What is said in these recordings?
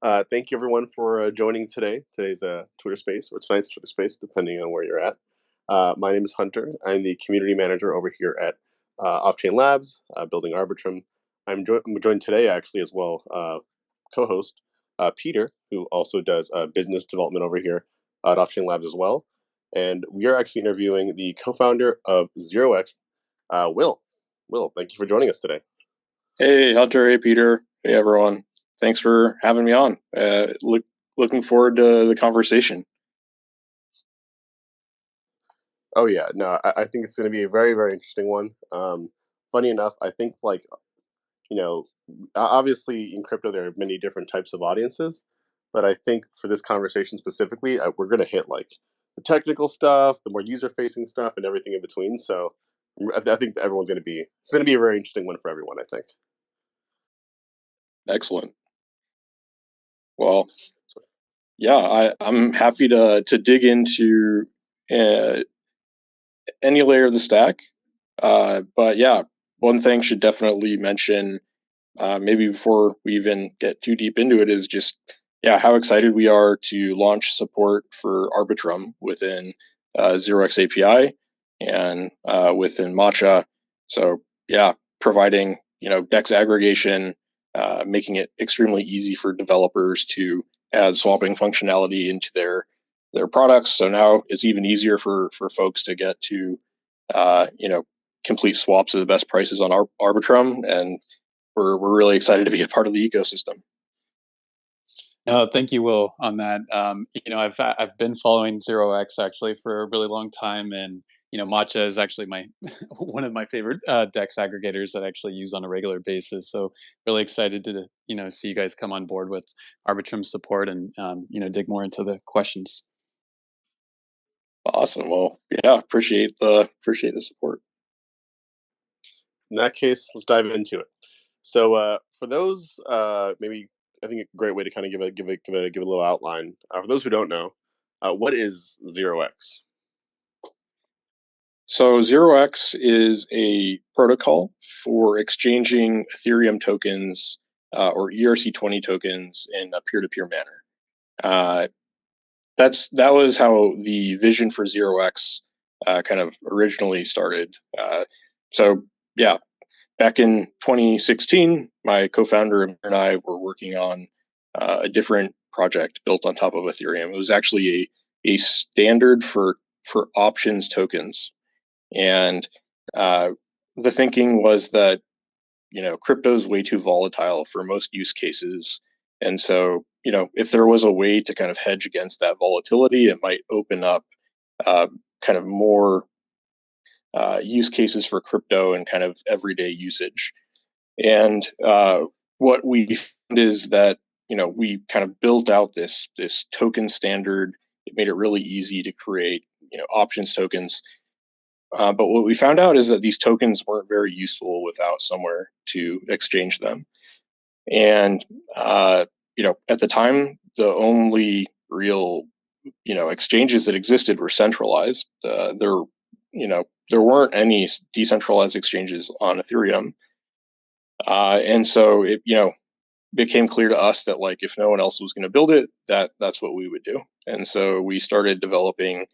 Thank you everyone for joining today. Today's Twitter Space or tonight's Twitter Space, depending on where you're at. My name is Hunter. I'm the community manager over here at Off-Chain Labs, building Arbitrum. I'm joined today actually as well, co-host Peter, who also does business development over here at Off-Chain Labs as well. And we are actually interviewing the co-founder of ZeroX, Will. Will, thank you for joining us today. Hey, Hunter. Hey, Peter. Hey, everyone. Thanks for having me on. Looking forward to the conversation. Oh yeah, no, I think it's going to be a very, very interesting one. Funny enough, I think obviously in crypto there are many different types of audiences, but I think for this conversation specifically, we're going to hit like the technical stuff, the more user-facing stuff, and everything in between. So I think that it's going to be a very interesting one for everyone. I think. Excellent. Well, yeah, I'm happy to dig into any layer of the stack. But yeah, one thing should definitely mention, maybe before we even get too deep into it, is just how excited we are to launch support for Arbitrum within ZeroX API and within Matcha. So yeah, providing DEX aggregation, making it extremely easy for developers to add swapping functionality into their products. So now it's even easier for folks to get to complete swaps at the best prices on Arbitrum, and we're really excited to be a part of the ecosystem. Thank you, Will, on that. I've been following ZeroX actually for a really long time, and Matcha is actually my one of my favorite DEX aggregators that I actually use on a regular basis. So really excited to see you guys come on board with Arbitrum support and dig more into the questions. Awesome. Well, yeah, appreciate the support. In that case, let's dive into it. So for those, maybe I think a great way to kind of give a little outline. For those who don't know, what is ZeroX? So ZeroX is a protocol for exchanging Ethereum tokens or ERC20 tokens in a peer-to-peer manner. That was how the vision for ZeroX kind of originally started. So yeah, back in 2016, my co-founder and I were working on a different project built on top of Ethereum. It was actually a standard for options tokens. And the thinking was that crypto is way too volatile for most use cases, and so if there was a way to kind of hedge against that volatility, it might open up kind of more use cases for crypto and kind of everyday usage. And what we found is that we kind of built out this token standard. It made it really easy to create options tokens. But what we found out is that these tokens weren't very useful without somewhere to exchange them. And at the time, the only real exchanges that existed were centralized. There weren't any decentralized exchanges on Ethereum, and so it became clear to us that like if no one else was going to build it, that's what we would do. And so we started developing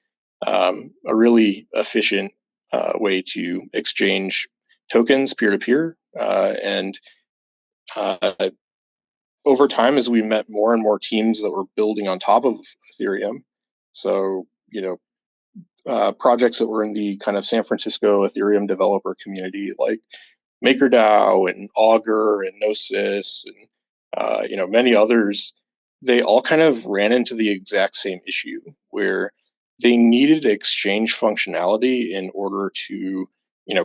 a really efficient way to exchange tokens peer to peer, and over time, as we met more and more teams that were building on top of Ethereum, so projects that were in the kind of San Francisco Ethereum developer community, like MakerDAO and Augur and Gnosis and many others, they all kind of ran into the exact same issue where they needed exchange functionality in order to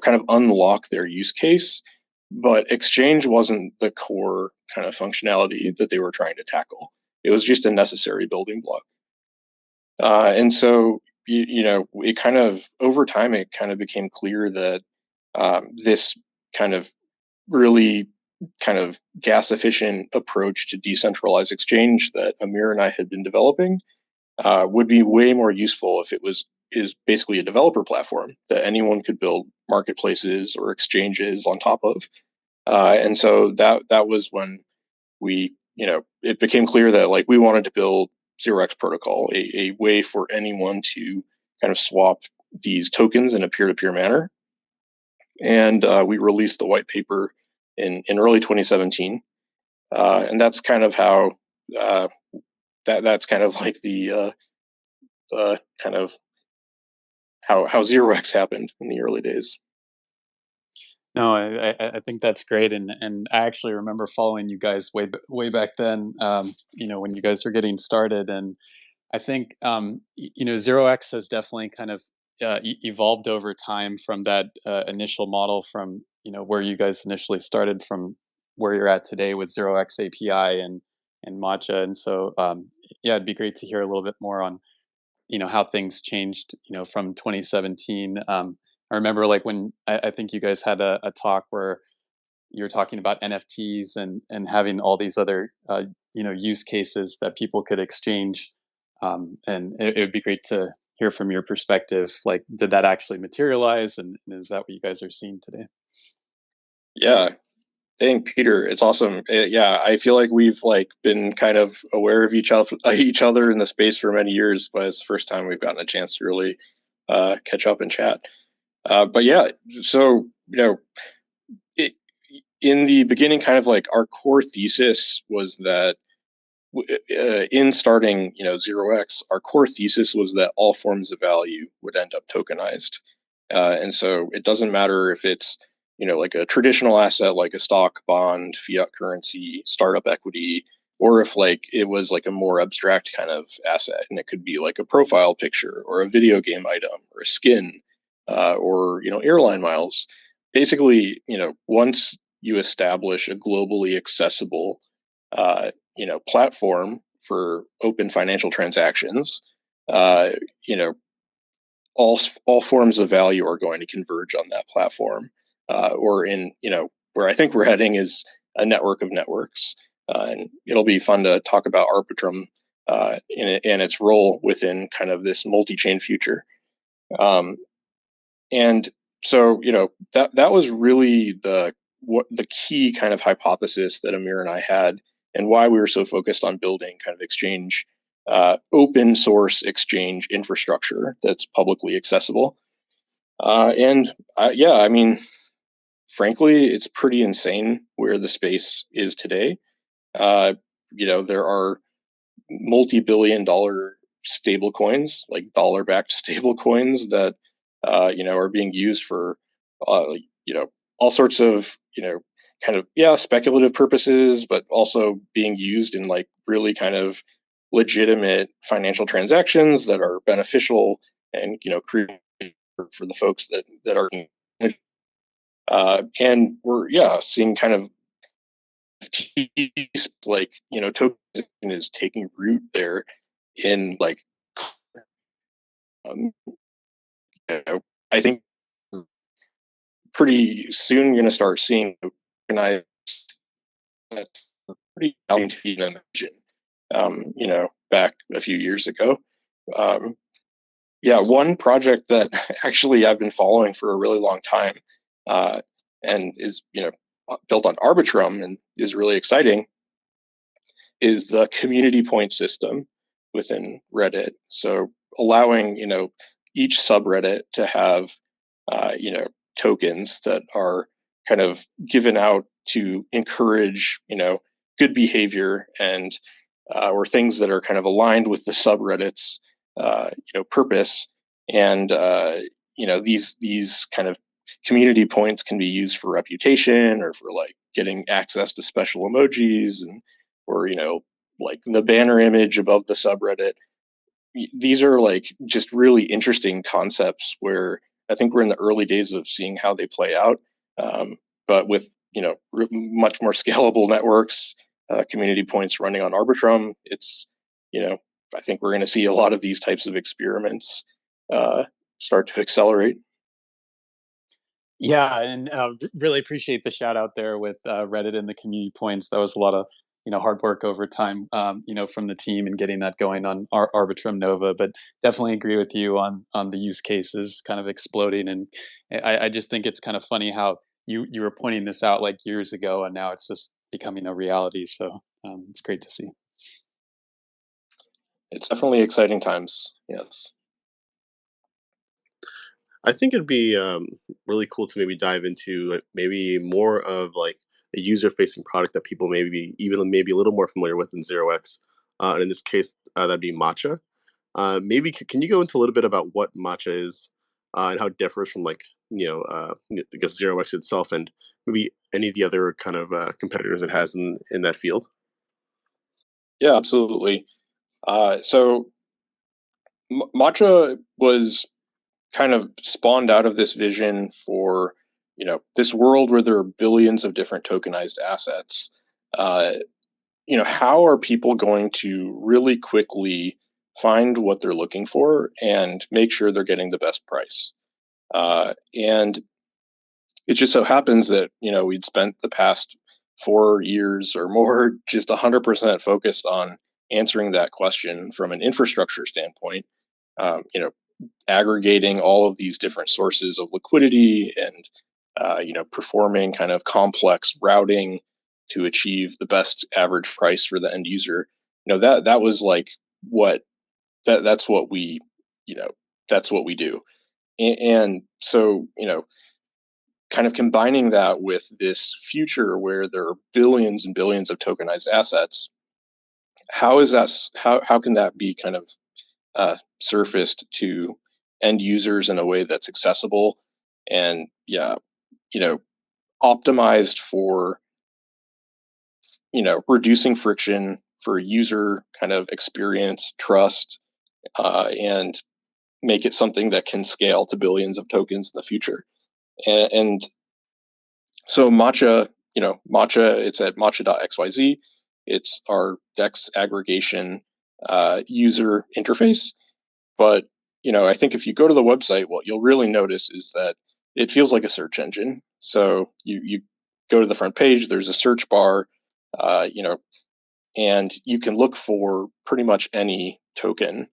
kind of unlock their use case, but exchange wasn't the core kind of functionality that they were trying to tackle. It was just a necessary building block. And so it kind of over time it kind of became clear that this kind of really kind of gas efficient approach to decentralized exchange that Amir and I had been developing would be way more useful if it is basically a developer platform that anyone could build marketplaces or exchanges on top of. And so that was when we it became clear that like we wanted to build 0x protocol, a way for anyone to kind of swap these tokens in a peer-to-peer manner. And we released the white paper in early 2017. And that's kind of how that's kind of like the kind of how 0x happened in the early days. No, I think that's great, and I actually remember following you guys way back then. When you guys were getting started, and I think 0x has definitely kind of evolved over time from that initial model from where you guys initially started from where you're at today with 0x API and Matcha, and so yeah, it'd be great to hear a little bit more on how things changed from 2017. I remember like when I think you guys had a talk where you were talking about NFTs and having all these other use cases that people could exchange, and it would be great to hear from your perspective. Like, did that actually materialize, and is that what you guys are seeing today? Yeah, thank Peter. It's awesome. Yeah, I feel like we've like been kind of aware of each other in the space for many years, but it's the first time we've gotten a chance to really catch up and chat. But yeah, so it, in the beginning, kind of like our core thesis was that in starting 0x, our core thesis was that all forms of value would end up tokenized. And so it doesn't matter if it's like a traditional asset like a stock, bond, fiat currency, startup equity, or if like it was like a more abstract kind of asset, and it could be like a profile picture or a video game item or a skin, or airline miles. Basically, once you establish a globally accessible platform for open financial transactions, uh, you know all forms of value are going to converge on that platform, or in where I think we're heading is a network of networks, and it'll be fun to talk about Arbitrum and its role within kind of this multi-chain future. Um, and so that was really the key kind of hypothesis that Amir and I had, and why we were so focused on building kind of exchange, open source exchange infrastructure that's publicly accessible. And yeah, I mean, frankly, it's pretty insane where the space is today. There are multi-billion-dollar stable coins, like dollar-backed stable coins that are being used for all sorts of kind of speculative purposes, but also being used in like really kind of legitimate financial transactions that are beneficial and create for the folks that are and we're seeing kind of like token is taking root there in like um, I think pretty soon going to start seeing organized that's pretty challenging to even imagine. Back a few years ago. Um, one project that actually I've been following for a really long time, and is built on Arbitrum and is really exciting, is the community point system within Reddit. So allowing each subreddit to have tokens that are kind of given out to encourage good behavior, and or things that are kind of aligned with the subreddit's purpose. And these kind of community points can be used for reputation or for like getting access to special emojis, and or like the banner image above the subreddit. These are like just really interesting concepts where I think we're in the early days of seeing how they play out. But with much more scalable networks, community points running on Arbitrum, it's I think we're going to see a lot of these types of experiments start to accelerate. Yeah, and really appreciate the shout out there with Reddit and the community points. That was a lot of hard work over time, from the team and getting that going on Arbitrum Nova. But definitely agree with you on the use cases kind of exploding, and I just think it's kind of funny how you were pointing this out like years ago, and now it's just becoming a reality. So it's great to see. It's definitely exciting times. Yes. I think it'd be really cool to maybe dive into maybe more of like a user-facing product that people maybe even maybe a little more familiar with than Zero X. And in this case, that'd be Matcha. Maybe can you go into a little bit about what Matcha is and how it differs from like I guess Zero X itself and maybe any of the other kind of competitors it has in that field? Yeah, absolutely. So Matcha was kind of spawned out of this vision for this world where there are billions of different tokenized assets. Uh, how are people going to really quickly find what they're looking for and make sure they're getting the best price? And it just so happens that we'd spent the past 4 years or more just 100% focused on answering that question from an infrastructure standpoint. Aggregating all of these different sources of liquidity and performing kind of complex routing to achieve the best average price for the end user. That was like what that's what we you know that's what we do. And so kind of combining that with this future where there are billions and billions of tokenized assets, how can that be kind of surfaced to end users in a way that's accessible and you know optimized for reducing friction for user kind of experience, trust, and make it something that can scale to billions of tokens in the future. And so Matcha, it's at matcha.xyz. It's our DEX aggregation user interface. But I think if you go to the website, what you'll really notice is that it feels like a search engine. So you go to the front page, there's a search bar, and you can look for pretty much any token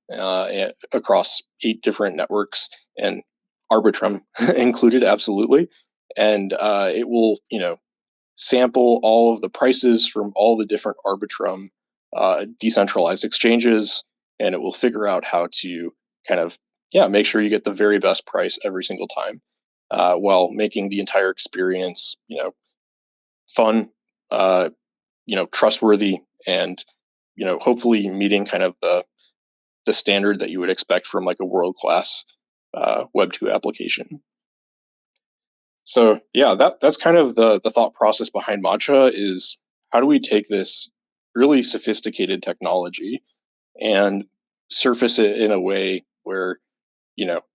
across 8 different networks and Arbitrum included, absolutely. And it will, sample all of the prices from all the different Arbitrum decentralized exchanges, and it will figure out how to kind of make sure you get the very best price every single time, while making the entire experience fun, uh, trustworthy, and hopefully meeting kind of the standard that you would expect from like a world class Web 2 application. So yeah, that's kind of the thought process behind Matcha is how do we take this really sophisticated technology and surface it in a way where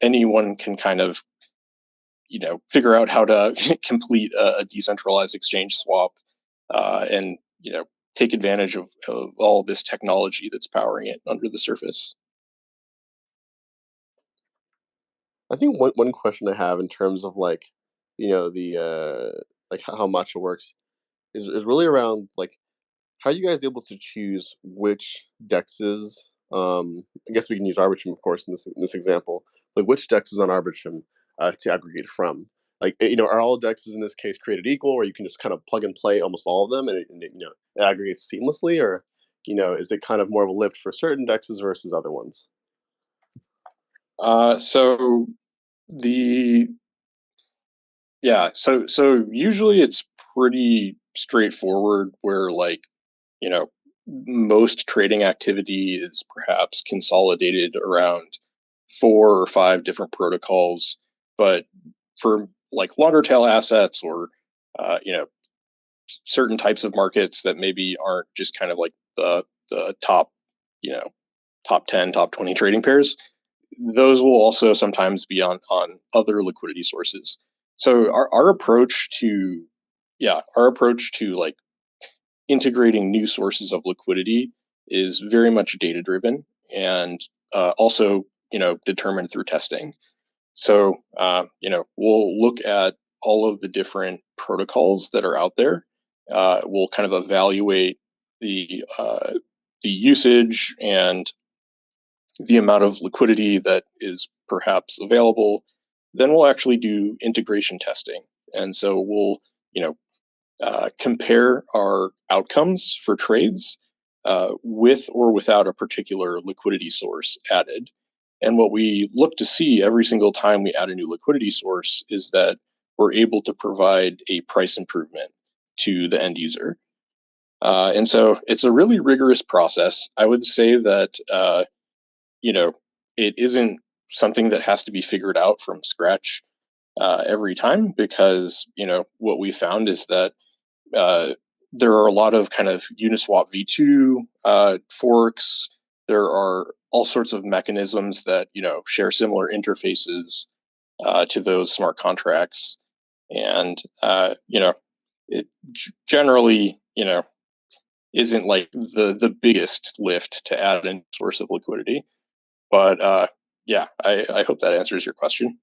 anyone can kind of figure out how to complete a decentralized exchange swap, and take advantage of all this technology that's powering it under the surface. I think one question I have in terms of like, the like how much it works is really around like how are you guys able to choose which dexes? I guess we can use Arbitrum, of course, in this example. Like which dexes on Arbitrum to aggregate from? Like are all dexes in this case created equal, or you can just kind of plug and play almost all of them, and it aggregates seamlessly, or is it kind of more of a lift for certain dexes versus other ones? So the so usually it's pretty straightforward where like you know most trading activity is perhaps consolidated around 4 or 5 different protocols, but for like longer tail assets or certain types of markets that maybe aren't just kind of like the top you know top 10, top 20 trading pairs, those will also sometimes be on other liquidity sources. So our approach to like integrating new sources of liquidity is very much data driven and also determined through testing. So we'll look at all of the different protocols that are out there. We'll kind of evaluate the usage and the amount of liquidity that is perhaps available. Then we'll actually do integration testing, and so we'll you know compare our outcomes for trades with or without a particular liquidity source added. And what we look to see every single time we add a new liquidity source is that we're able to provide a price improvement to the end user. And so it's a really rigorous process. I would say that, it isn't something that has to be figured out from scratch every time, because, what we found is that uh, there are a lot of kind of Uniswap v2 forks. There are all sorts of mechanisms that share similar interfaces to those smart contracts, and it generally isn't like the biggest lift to add a source of liquidity. But yeah, I hope that answers your question.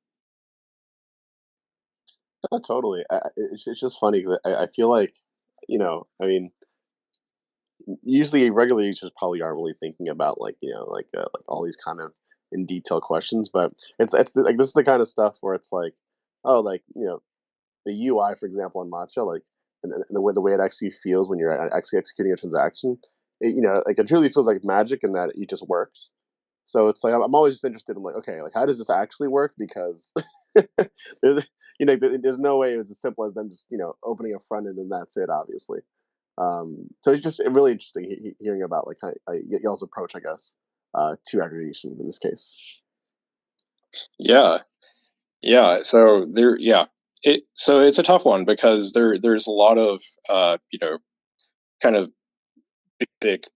Totally. It's just funny because I feel like, I mean, usually regular users probably aren't really thinking about like all these kind of in detail questions, but like this is the kind of stuff where it's like, oh, like the UI, for example, on Matcha, like and the way it actually feels when you're actually executing a transaction, like it truly feels like magic in that it just works. So it's like I'm always just interested in like, okay, like how does this actually work? Because there's, there's no way it's as simple as them just opening a front end and that's it, obviously. So it's just really interesting hearing about like how y'all's approach, I guess, to aggregation in this case. Yeah, yeah. So so it's a tough one because there's a lot of kind of basic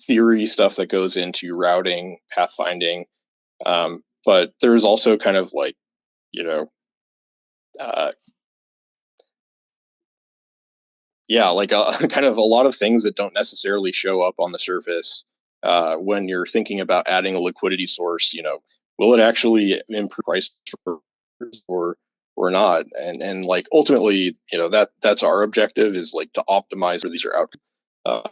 theory stuff that goes into routing, pathfinding, but there's also kind of like you know uh, yeah, like kind of a lot of things that don't necessarily show up on the surface when you're thinking about adding a liquidity source. Will it actually improve price for or not? And like ultimately, that's our objective, is like to optimize for these are out. Uh,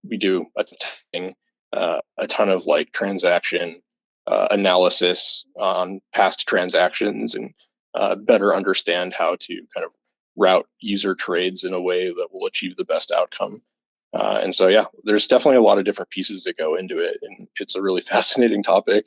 we do a ton of like transaction analysis on past transactions and better understand how to kind of route user trades in a way that will achieve the best outcome. And so, yeah, there's definitely a lot of different pieces that go into it, and it's a really fascinating topic.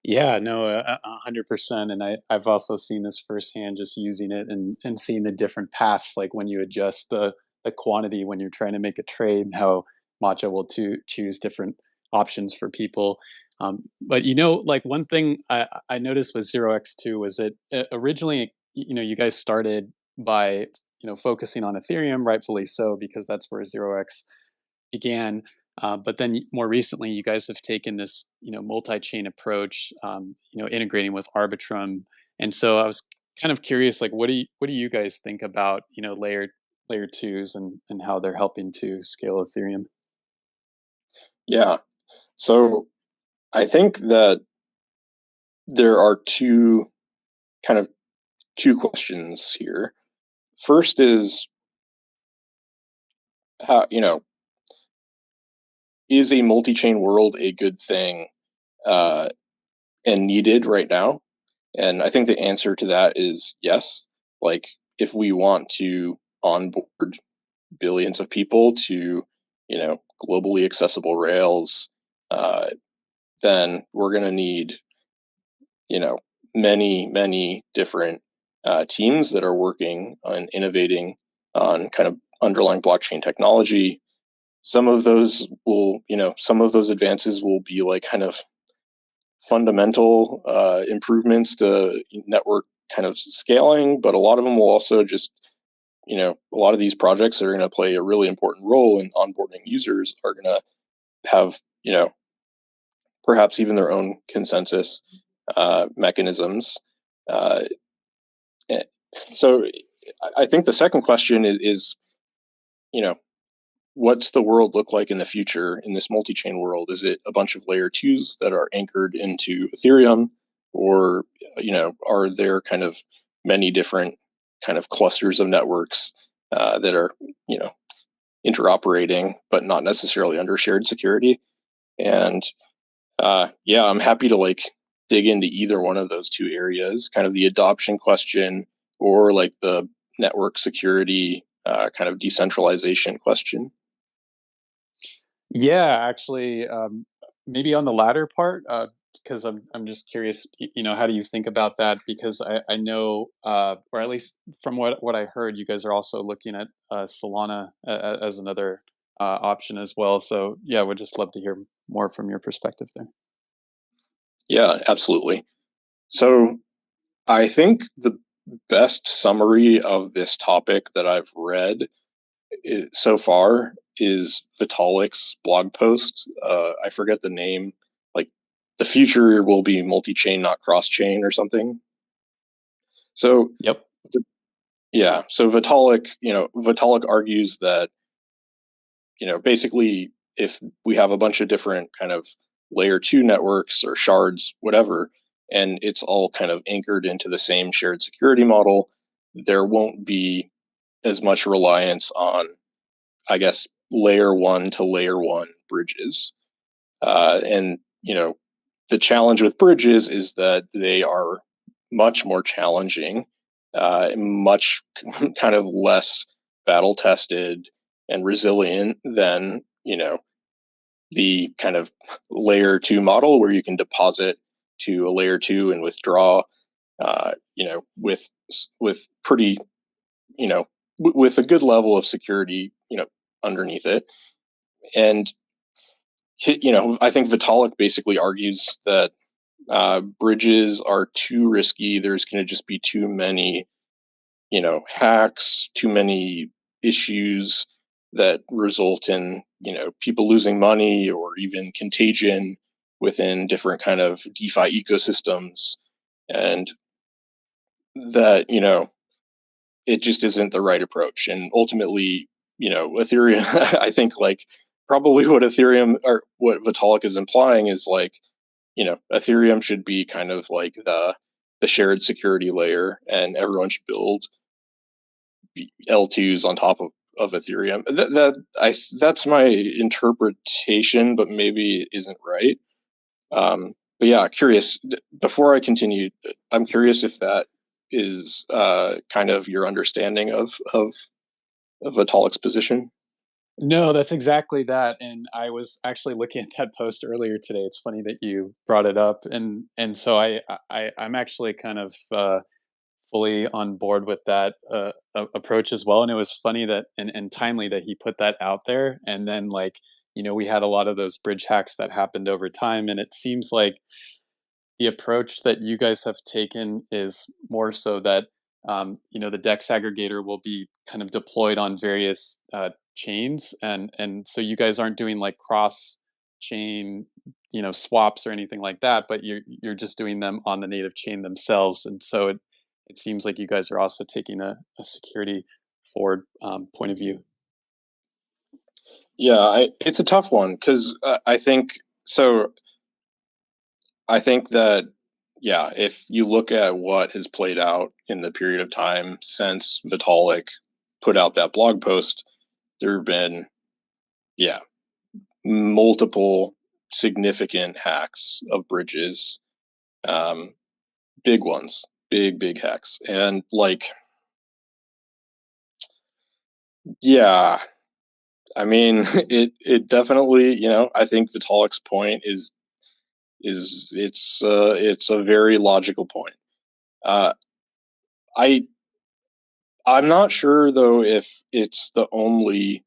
Yeah, no, 100%. And I've also seen this firsthand, just using it and seeing the different paths, like when you adjust the quantity when you're trying to make a trade, how Matcha will choose different options for people. But like one thing I noticed with 0x2 was that originally, you guys started by focusing on Ethereum, rightfully so, because that's where 0x began. But then more recently, you guys have taken this, multi-chain approach, integrating with Arbitrum. And so I was kind of curious, like, what do you guys think about, layer twos and how they're helping to scale Ethereum? Yeah. So I think that there are kind of two questions here. First is how, is a multi-chain world a good thing uh, and needed right now? And I think the answer to that is yes. Like, if we want to onboard billions of people to, globally accessible rails, uh, then we're going to need, many, many different teams that are working on innovating on kind of underlying blockchain technology. Some of those advances will be like kind of fundamental improvements to network kind of scaling, but a lot of them will also just, a lot of these projects that are going to play a really important role in onboarding users are going to have, perhaps even their own consensus mechanisms. Uh, eh, so I think the second question is, you know, what's the world look like in the future in this multi-chain world? Is it a bunch of layer twos that are anchored into Ethereum, or are there kind of many different kind of clusters of networks that are you know interoperating but not necessarily under shared security? And yeah, I'm happy to like dig into either one of those two areas. Kind of the adoption question or like the network security kind of decentralization question? Yeah, actually, maybe on the latter part, because I'm just curious. How do you think about that? Because I know, or at least from what I heard, you guys are also looking at Solana as another option as well. So yeah, would just love to hear more from your perspective there. Yeah, absolutely. So I think the best summary of this topic that I've read so far is Vitalik's blog post. I forget the name. Like, the future will be multi-chain, not cross-chain, or something. So Yep. yeah, so Vitalik argues that basically if we have a bunch of different kind of layer two networks or shards, whatever, and it's all kind of anchored into the same shared security model, there won't be as much reliance on, I guess, layer one to layer one bridges. And the challenge with bridges is that they are much more challenging, much kind of less battle tested and resilient than the kind of layer two model where you can deposit to a layer two and withdraw, with pretty, with a good level of security, underneath it. And I think Vitalik basically argues that bridges are too risky. There's going to just be too many, hacks, too many issues that result in, people losing money or even contagion within different kind of DeFi ecosystems. And that, it just isn't the right approach. And ultimately, Ethereum, I think like probably what Ethereum or what Vitalik is implying is like, Ethereum should be kind of like the shared security layer, and everyone should build L2s on top of Ethereum. That's my interpretation, but maybe it isn't right. But yeah, curious. Before I continue, I'm curious if that is kind of your understanding of Vitalik's position. No, that's exactly that. And I was actually looking at that post earlier today. It's funny that you brought it up, and so I'm actually kind of fully on board with that approach as well. And it was funny that and timely that he put that out there. And then like we had a lot of those bridge hacks that happened over time, and it seems like the approach that you guys have taken is more so that the Dex aggregator will be kind of deployed on various chains, and so you guys aren't doing like cross chain swaps or anything like that, but you're just doing them on the native chain themselves, and so it seems like you guys are also taking a security forward point of view. Yeah, it's a tough one because I think so. I think that, yeah, if you look at what has played out in the period of time since Vitalik put out that blog post, there have been, yeah, multiple significant hacks of bridges, um, big ones, big hacks. And like, yeah, I mean, it definitely, I think Vitalik's point is it's a very logical point. Uh, I I'm not sure though if it's the only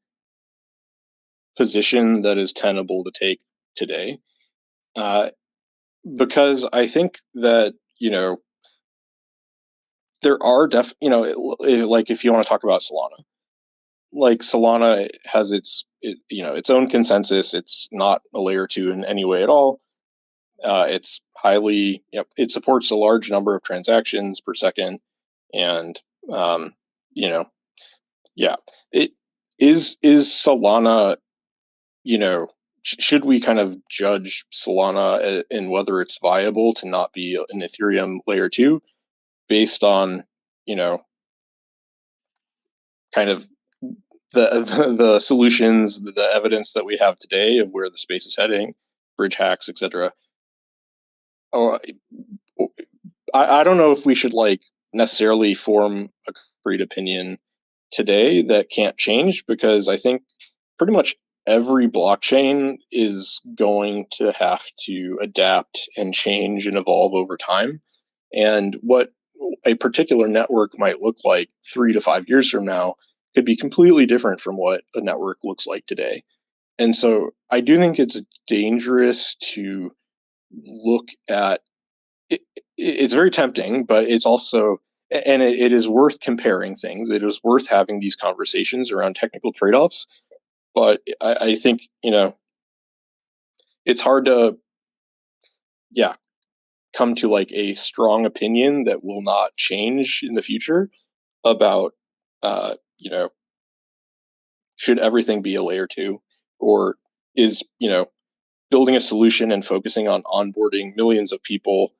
position that is tenable to take today, uh, because I think that there are like if you want to talk about Solana, like Solana has its own consensus. It's not a layer two in any way at all. It's highly, it supports a large number of transactions per second, and you know, yeah, it is Solana. Should we kind of judge Solana in whether it's viable to not be an Ethereum layer two based on you know kind of the solutions, the evidence that we have today of where the space is heading, bridge hacks, etc. Or I don't know if we should like necessarily form a concrete opinion today that can't change, because I think pretty much every blockchain is going to have to adapt and change and evolve over time. And what a particular network might look like 3 to 5 years from now could be completely different from what a network looks like today. And so I do think it's dangerous to look at it. It's very tempting, but it's also, and it is worth comparing things. It is worth having these conversations around technical trade-offs. But I think, it's hard to, yeah, come to like a strong opinion that will not change in the future about, uh, you know, should everything be a layer two, or is, building a solution and focusing on onboarding millions of people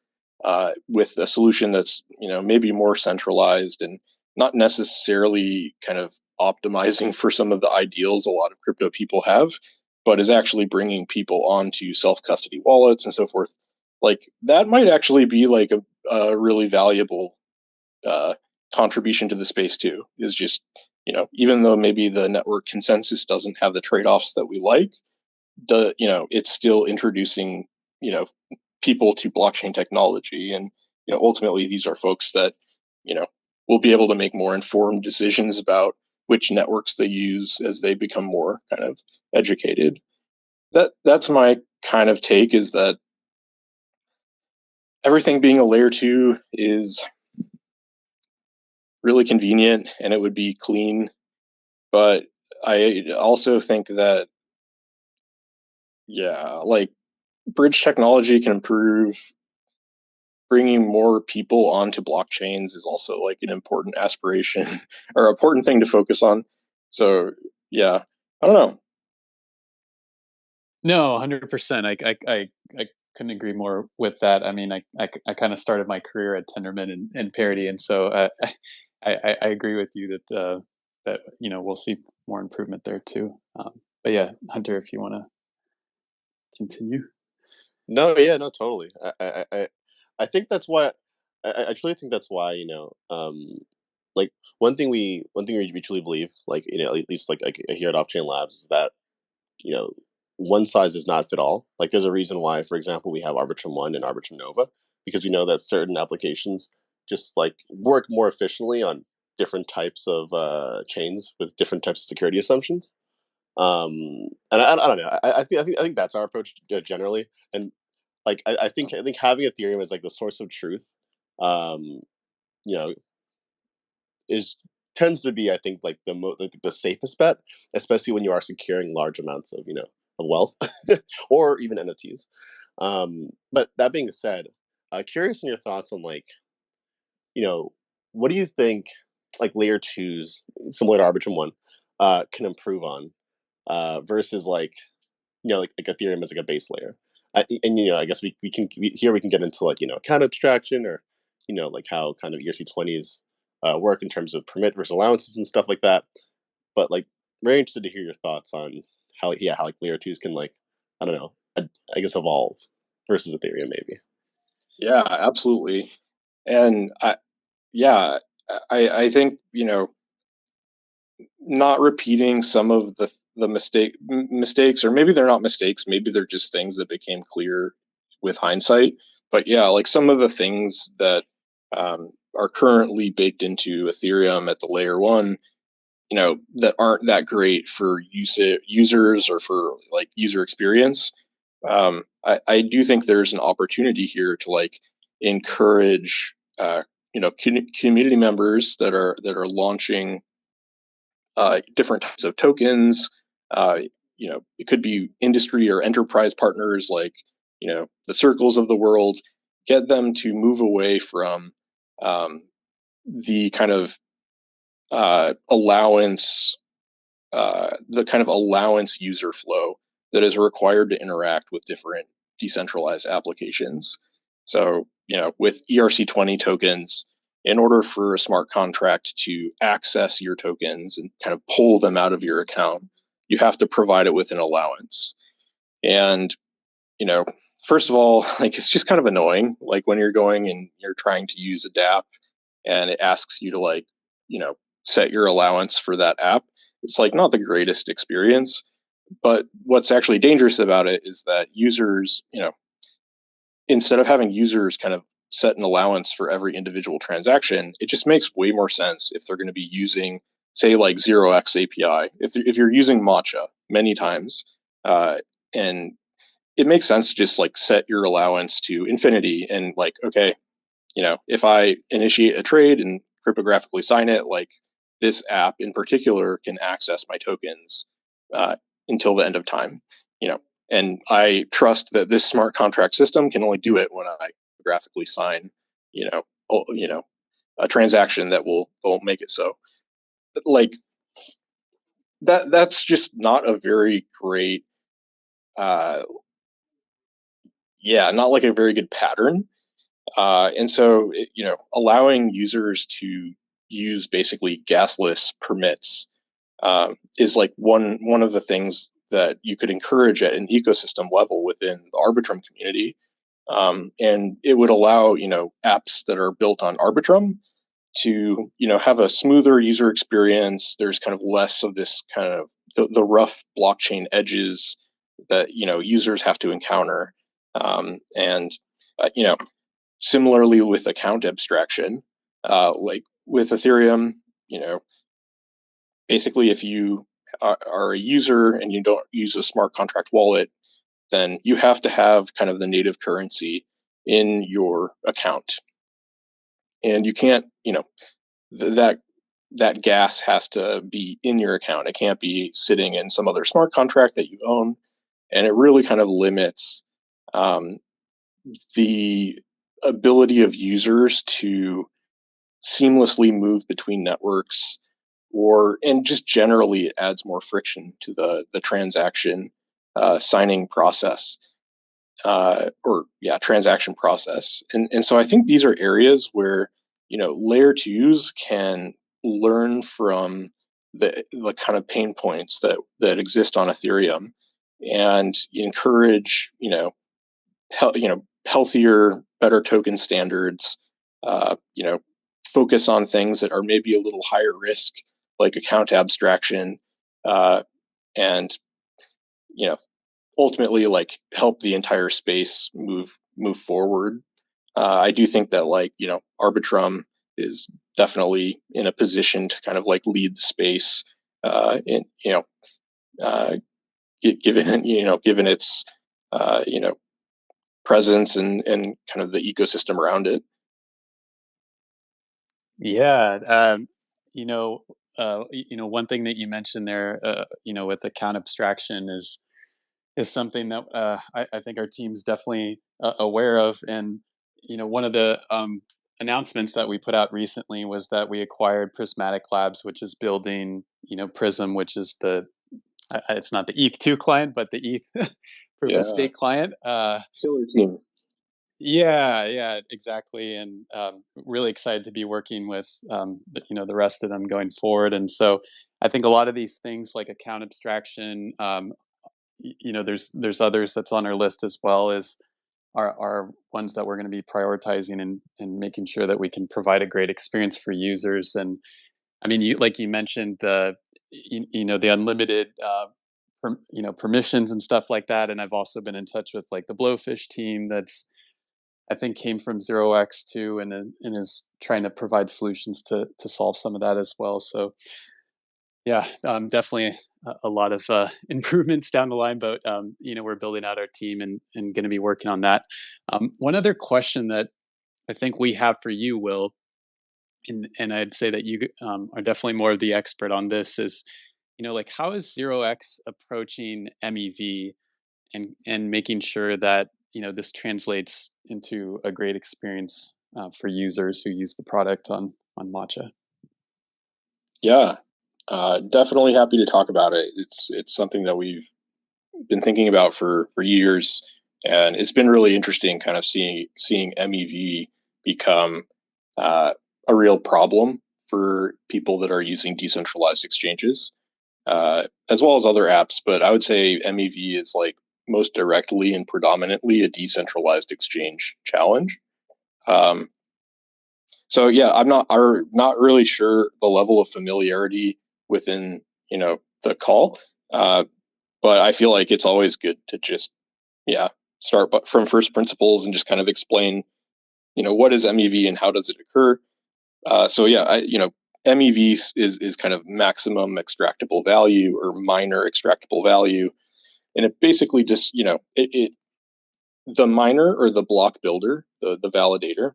with a solution that's, maybe more centralized and not necessarily kind of optimizing for some of the ideals a lot of crypto people have, but is actually bringing people onto self-custody wallets and so forth. Like that might actually be like a really valuable uh, contribution to the space too. Is just, even though maybe the network consensus doesn't have the trade-offs that we like, it's still introducing, you know people to blockchain technology. And ultimately these are folks that, you know will be able to make more informed decisions about which networks they use as they become more kind of educated. That's my kind of take, is that everything being a layer 2 is really convenient and it would be clean. But I also think that, yeah, like, bridge technology can improve. Bringing more people onto blockchains is also like an important aspiration or important thing to focus on. So yeah, I don't know. No, 100%. I couldn't agree more with that. I mean, I kind of started my career at Tendermint and Parity, and so I agree with you that that we'll see more improvement there too. But yeah, Hunter, if you want to continue. No, yeah, no, totally. I think that's why. I truly think that's why, like one thing we truly believe, like, at least like here at Offchain Labs, is that, you know one size does not fit all. Like, there's a reason why, for example, we have Arbitrum One and Arbitrum Nova, because we know that certain applications just like work more efficiently on different types of chains with different types of security assumptions. And I don't know. I think that's our approach, generally. And like, I think having Ethereum as like the source of truth, um, you know, is tends to be, I think, like like the safest bet, especially when you are securing large amounts of, of wealth, or even NFTs. But that being said, curious in your thoughts on, like, you know what do you think, like, layer twos similar to Arbitrum One can improve on, versus, like, like Ethereum as like a base layer. And I guess we can get into, like, account abstraction, or like how kind of ERC20s work in terms of permit versus allowances and stuff like that. But, like, very interested to hear your thoughts on how like layer twos can, like, I don't know, I guess evolve versus Ethereum maybe. Yeah, absolutely. And yeah, I think, not repeating some of the mistakes, or maybe they're not mistakes, maybe they're just things that became clear with hindsight. But yeah, like some of the things that are currently baked into Ethereum at the layer one, that aren't that great for users or for like user experience. I do think there's an opportunity here to like encourage community members that are launching different types of tokens. It could be industry or enterprise partners like, the circles of the world. Get them to move away from um, the kind of allowance, user flow that is required to interact with different decentralized applications. So, with ERC20 tokens, in order for a smart contract to access your tokens and kind of pull them out of your account, you have to provide it with an allowance. And, you know, first of all, like, it's just kind of annoying. Like when you're going and you're trying to use a DApp, and it asks you to like, set your allowance for that app. It's like not the greatest experience, but what's actually dangerous about it is that users, instead of having users kind of set an allowance for every individual transaction, it just makes way more sense if they're going to be using, say, like 0x API. If you're using Matcha many times, and it makes sense to just like set your allowance to infinity and like, okay, if I initiate a trade and cryptographically sign it, like this app in particular can access my tokens uh, until the end of time. And I trust that this smart contract system can only do it when I graphically sign, you know, a transaction that will make it so. Like that's just not a very great, uh, not like a very good pattern. And so, allowing users to use basically gasless permits is like one of the things that you could encourage at an ecosystem level within the Arbitrum community. And it would allow, apps that are built on Arbitrum to, have a smoother user experience. There's kind of less of this kind of the rough blockchain edges that, users have to encounter. And, similarly with account abstraction, like with Ethereum, basically if you are a user and you don't use a smart contract wallet, then you have to have kind of the native currency in your account. And you can't, that gas has to be in your account. It can't be sitting in some other smart contract that you own. And it really kind of limits um, the ability of users to seamlessly move between networks, and just generally it adds more friction to the transaction signing process, transaction process. And so I think these are areas where, layer twos can learn from the kind of pain points that exist on Ethereum and encourage, healthier, better token standards, focus on things that are maybe a little higher risk, like account abstraction, and, you know, ultimately like help the entire space move forward. I do think that Arbitrum is definitely in a position to kind of like lead the space, in uh, given its presence and kind of the ecosystem around it. Yeah, one thing that you mentioned there, with account abstraction is something that I think our team's definitely aware of. And one of the announcements that we put out recently was that we acquired Prismatic Labs, which is building Prism, which is it's not the ETH2 client, but the ETH proof of stake client. Killer team. Yeah, exactly, and really excited to be working with the rest of them going forward. And so I think a lot of these things like account abstraction, there's others that's on our list as well as are ones that we're going to be prioritizing and making sure that we can provide a great experience for users. And I mean, you mentioned the unlimited permissions and stuff like that. And I've also been in touch with like the Blowfish team that's I think came from 0x too, and is trying to provide solutions to solve some of that as well. So yeah, definitely a lot of improvements down the line, but we're building out our team and going to be working on that. One other question that I think we have for you, Will, and I'd say that you are definitely more of the expert on this, is like how is 0x approaching MEV and making sure that this translates into a great experience for users who use the product on Matcha. Yeah, definitely happy to talk about it. It's something that we've been thinking about for years, and it's been really interesting, kind of seeing MEV become a real problem for people that are using decentralized exchanges, as well as other apps. But I would say MEV is like most directly and predominantly a decentralized exchange challenge. Um, So yeah, I'm not really sure the level of familiarity within the call, but I feel like it's always good to just start from first principles and just kind of explain what is MEV and how does it occur. So yeah, MEV is kind of maximum extractable value or minor extractable value, and it basically just the miner or the block builder, the validator,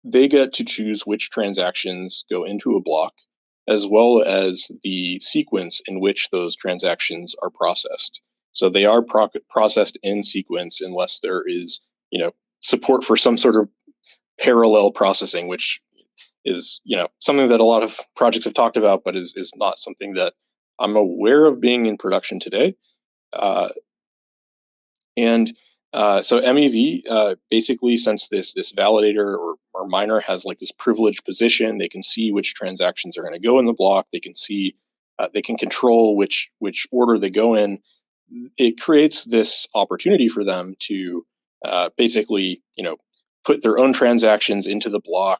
they get to choose which transactions go into a block, as well as the sequence in which those transactions are processed. So they are processed in sequence unless there is, support for some sort of parallel processing, which is, something that a lot of projects have talked about, but is not something that I'm aware of being in production today. So MEV, basically, since this validator or miner has like this privileged position, they can see which transactions are going to go in the block. They can see, they can control which order they go in. It creates this opportunity for them to basically, put their own transactions into the block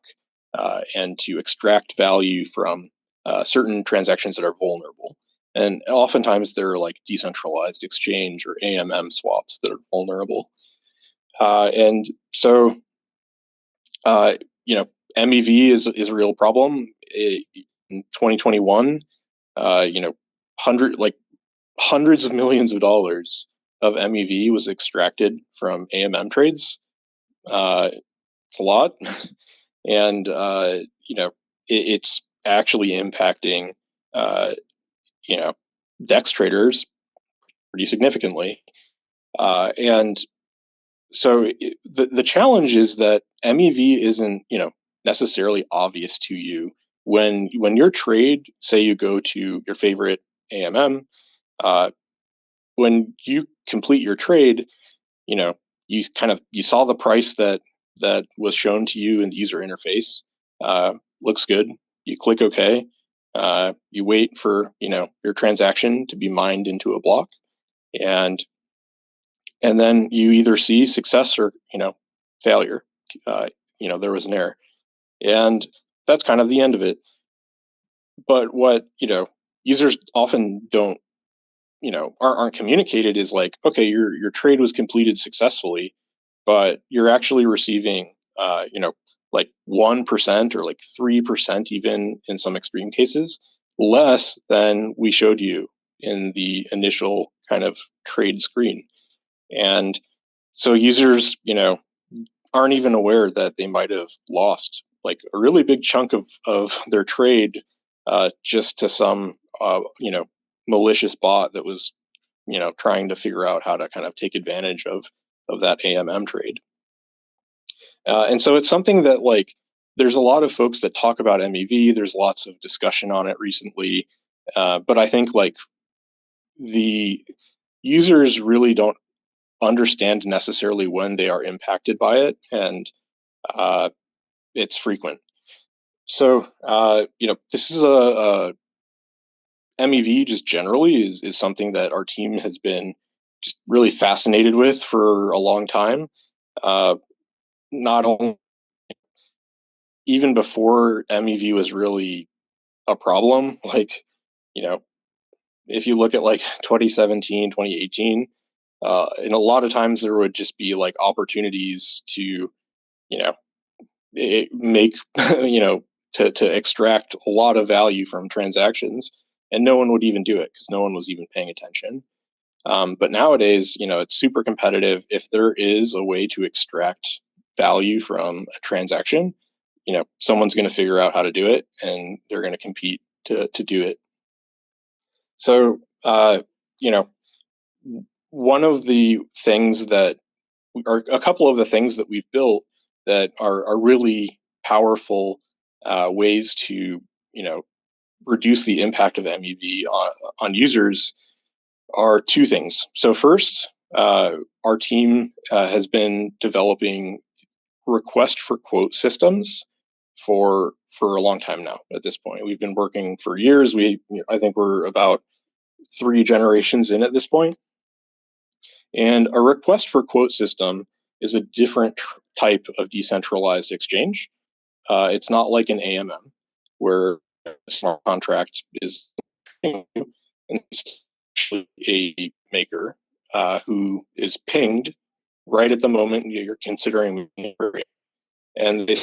and to extract value from certain transactions that are vulnerable. And oftentimes they're like decentralized exchange or AMM swaps that are vulnerable. And so, MEV is a real problem. In 2021, hundreds of millions of dollars of MEV was extracted from AMM trades. It's a lot, and it's actually impacting DEX traders pretty significantly. And so the challenge is that MEV isn't necessarily obvious to you when your trade, say you go to your favorite AMM, when you complete your trade, you saw the price that was shown to you in the user interface. Looks good. You click OK. You wait for your transaction to be mined into a block, and then you either see success or failure. There was an error, and that's kind of the end of it. But what users often don't aren't communicated is like, okay, your trade was completed successfully, but you're actually receiving like 1% or like 3%, even in some extreme cases, less than we showed you in the initial kind of trade screen. And so users aren't even aware that they might have lost like a really big chunk of their trade just to some malicious bot that was trying to figure out how to kind of take advantage of that AMM trade. And so it's something that like there's a lot of folks that talk about MEV. There's lots of discussion on it recently, but I think like the users really don't understand necessarily when they are impacted by it, and it's frequent. So this is a MEV just generally is something that our team has been just really fascinated with for a long time. Not only even before MEV was really a problem, like if you look at like 2017, 2018, and a lot of times there would just be like opportunities to make to extract a lot of value from transactions, and no one would even do it because no one was even paying attention. But nowadays, it's super competitive. If there is a way to extract value from a transaction, someone's going to figure out how to do it, and they're going to compete to do it. So, one of the things that, or a couple of the things that we've built that are really powerful ways to, reduce the impact of MEV on users are two things. So first, our team has been developing request for quote systems for a long time now. At this point, we've been working for years. I think we're about 3 generations in at this point. And a request for quote system is a different type of decentralized exchange. It's not like an AMM where a smart contract is a maker who is pinged right at the moment you're considering, and they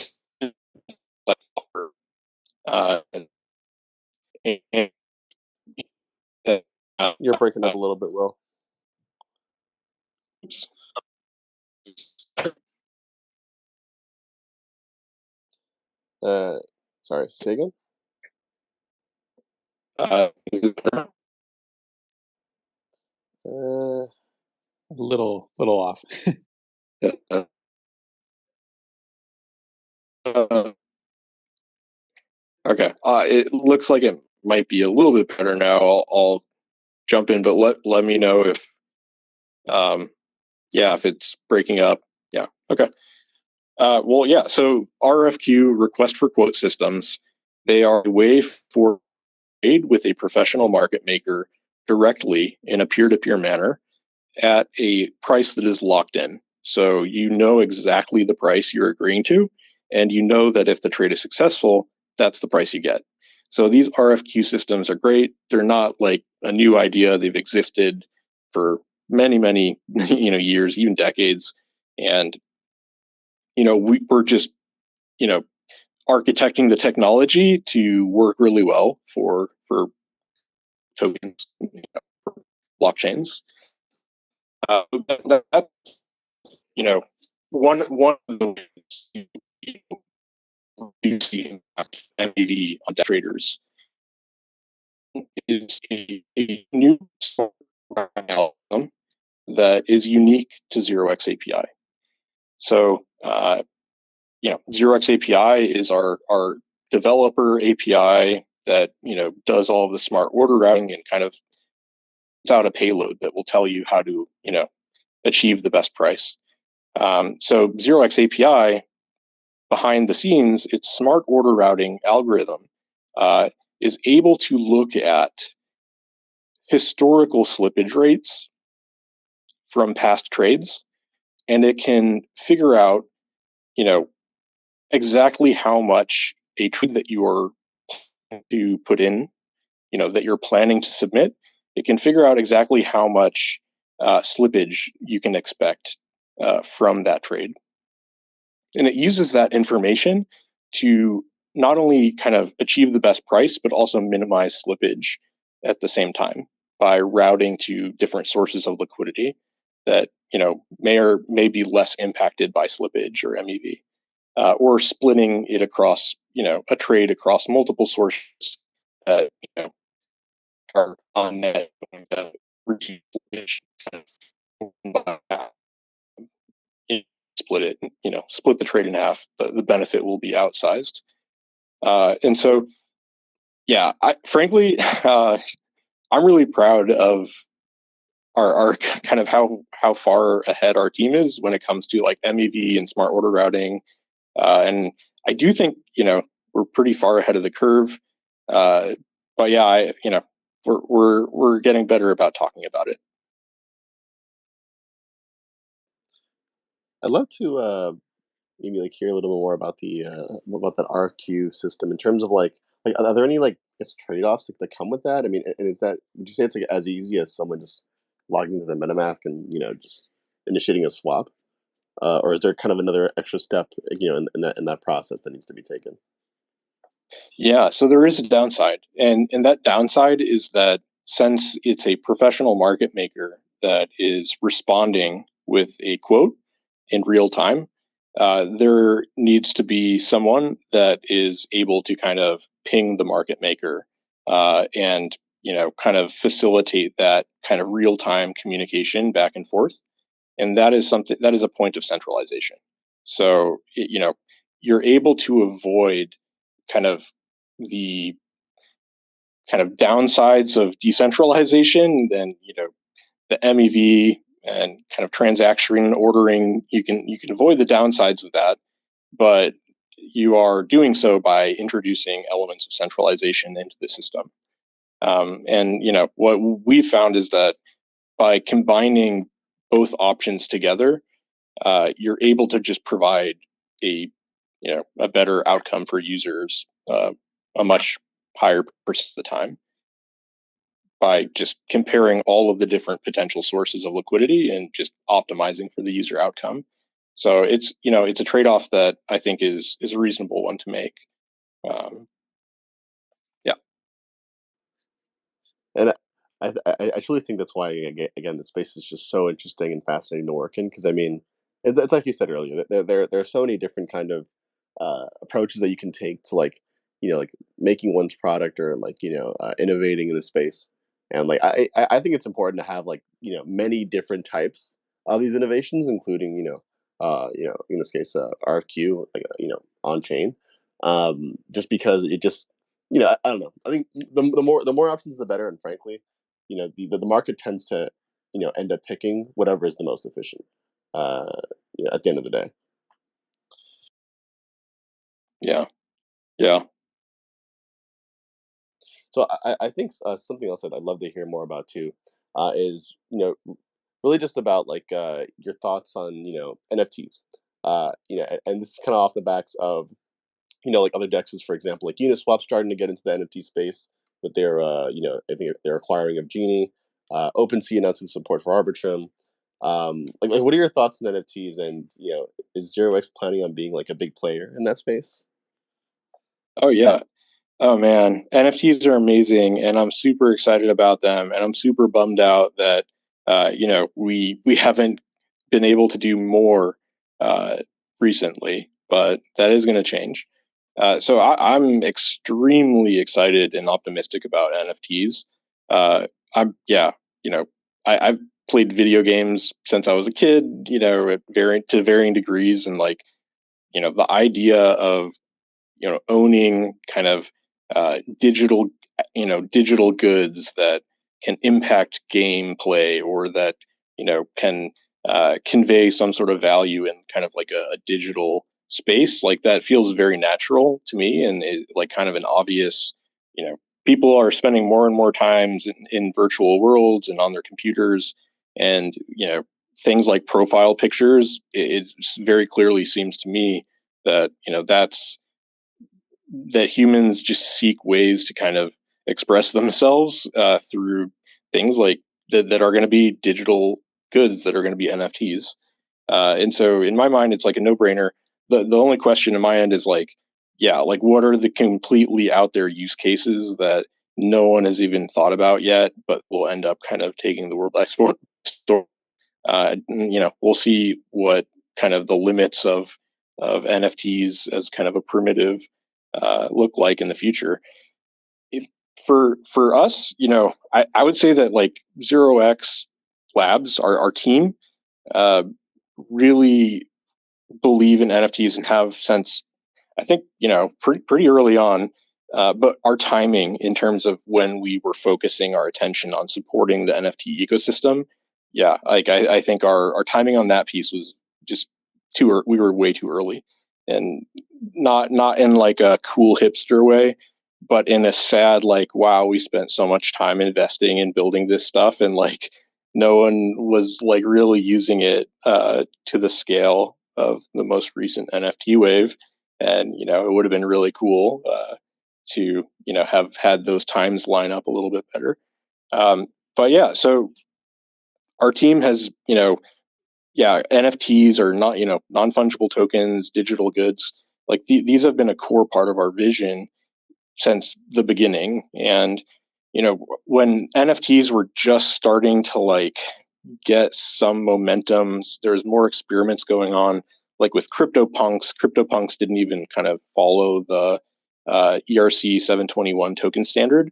uh, and, You're breaking up a little bit, Will. Sorry, say again? A little off. Okay. It looks like it might be a little bit better now. I'll jump in, but let me know if if it's breaking up. Yeah. Okay. Well, yeah. So RFQ, request for quote systems, they are a way for trade with a professional market maker directly in a peer-to-peer manner at a price that is locked in. So you know exactly the price you're agreeing to, and you know that if the trade is successful, that's the price you get. So these RFQ systems are great. They're not like a new idea. They've existed for many, many years, even decades. And we're just architecting the technology to work really well for tokens, for blockchains. That's one of the ways you see impact MBV on traders is a new algorithm that is unique to 0x API. So, 0x API is our developer API that does all of the smart order routing and kind of puts out a payload that will tell you how to achieve the best price. So 0x API, behind the scenes, its smart order routing algorithm is able to look at historical slippage rates from past trades, and it can figure out, exactly how much a trade that you are to put in, that you're planning to submit. It can figure out exactly how much slippage you can expect from that trade. And it uses that information to not only kind of achieve the best price, but also minimize slippage at the same time by routing to different sources of liquidity that may be less impacted by slippage or MEV, or splitting it across a trade across multiple sources that are on net going to reduce slippage, kind of split it, split the trade in half. The benefit will be outsized. And so, frankly, I'm really proud of our kind of how far ahead our team is when it comes to like MEV and smart order routing. And I do think, we're pretty far ahead of the curve. But yeah, we're getting better about talking about it. I'd love to maybe like hear a little bit more about that RFQ system in terms of like are there any like trade-offs that come with that? I mean, and is that, would you say it's like as easy as someone just logging into the MetaMask and just initiating a swap, or is there kind of another extra step in that process that needs to be taken? Yeah, so there is a downside, and that downside is that since it's a professional market maker that is responding with a quote in real time, there needs to be someone that is able to kind of ping the market maker and kind of facilitate that kind of real time communication back and forth, and that is a point of centralization. So you're able to avoid kind of the kind of downsides of decentralization, then the MEV and kind of transaction ordering, you can avoid the downsides of that, but you are doing so by introducing elements of centralization into the system. And what we found is that by combining both options together, you're able to just provide a a better outcome for users a much higher percent of the time by just comparing all of the different potential sources of liquidity and just optimizing for the user outcome. So it's a trade-off that I think is a reasonable one to make. Yeah. And I truly think that's why, again, the space is just so interesting and fascinating to work in. Because I mean, it's like you said earlier, there are so many different kind of approaches that you can take to, like, like making one's product, or like, innovating in the space. And like I think it's important to have, like, many different types of these innovations, including, in this case, RFQ, like, on chain, just because it just, I don't know. I think the more options, the better. And frankly, the market tends to, end up picking whatever is the most efficient. Uh, at the end of the day. Yeah. Yeah. So I think something else that I'd love to hear more about too, is, really just about, like, your thoughts on, NFTs. And this is kind of off the backs of, like other dexes, for example, like Uniswap starting to get into the NFT space, but they're, I think they're acquiring of Genie. OpenSea announcing support for Arbitrum. Like, what are your thoughts on NFTs? And, is Zero X planning on being like a big player in that space? Oh yeah. Oh man, NFTs are amazing, and I'm super excited about them, and I'm super bummed out that we haven't been able to do more uh, recently, but that is going to change. So I'm extremely excited and optimistic about NFTs. I'm yeah, you know, I've played video games since I was a kid, at varying degrees, and like the idea of owning kind of digital digital goods that can impact gameplay, or that can convey some sort of value in kind of like a digital space, like that feels very natural to me, and like kind of an obvious. People are spending more and more times in virtual worlds and on their computers, and things like profile pictures, it very clearly seems to me that that humans just seek ways to kind of express themselves through things like that are going to be digital goods, that are going to be NFTs. And so in my mind, it's like a no brainer. The only question in my end is like, yeah, like what are the completely out there use cases that no one has even thought about yet, but will end up kind of taking the world by storm? We'll see what kind of the limits of NFTs as kind of a primitive look like in the future. If, for us, I would say that like Zero X Labs, our team, uh, really believe in NFTs and have since I think pretty early on. But our timing in terms of when we were focusing our attention on supporting the NFT ecosystem, yeah, like I think our timing on that piece was just we were way too early, and not in like a cool hipster way, but in a sad like, wow, we spent so much time investing in building this stuff, and like no one was like really using it to the scale of the most recent NFT wave. And it would have been really cool to have had those times line up a little bit better. But yeah, so our team has yeah, NFTs are not non-fungible tokens, digital goods. Like these have been a core part of our vision since the beginning. And when NFTs were just starting to like get some momentum, there's more experiments going on, like with CryptoPunks. CryptoPunks didn't even kind of follow the ERC 721 token standard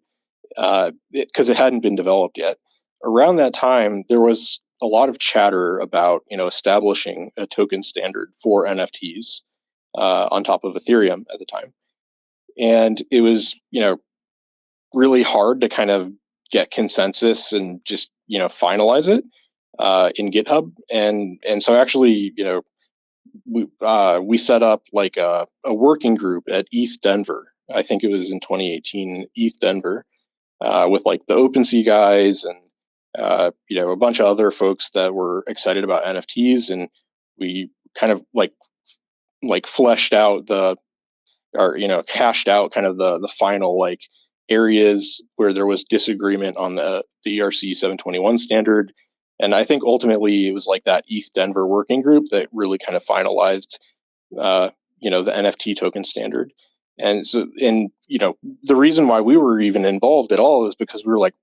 because it hadn't been developed yet. Around that time, there was a lot of chatter about establishing a token standard for NFTs on top of Ethereum at the time, and it was really hard to kind of get consensus and just finalize it in GitHub, and so actually we set up like a working group at ETH Denver. I think it was in 2018, ETH Denver, with like the OpenSea guys and a bunch of other folks that were excited about NFTs, and we kind of like like fleshed out hashed out kind of the final like areas where there was disagreement on the ERC 721 standard. And I think ultimately it was like that ETH Denver working group that really kind of finalized, the NFT token standard. And so, the reason why we were even involved at all is because we were like,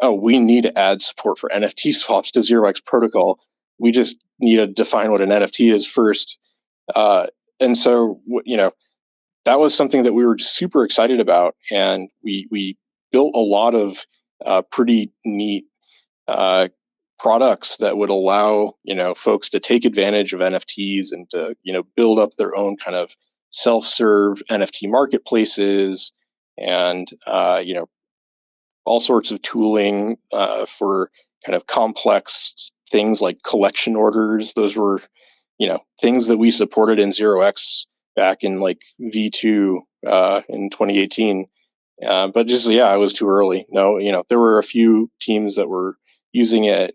oh, we need to add support for NFT swaps to 0x protocol. We just need to define what an NFT is first. And so, that was something that we were super excited about. And we built a lot of pretty neat products that would allow, folks to take advantage of NFTs and to, build up their own kind of self-serve NFT marketplaces and, all sorts of tooling for kind of complex things like collection orders. Those were, things that we supported in 0x back in like V2 in 2018. But just, it was too early. No, there were a few teams that were using it.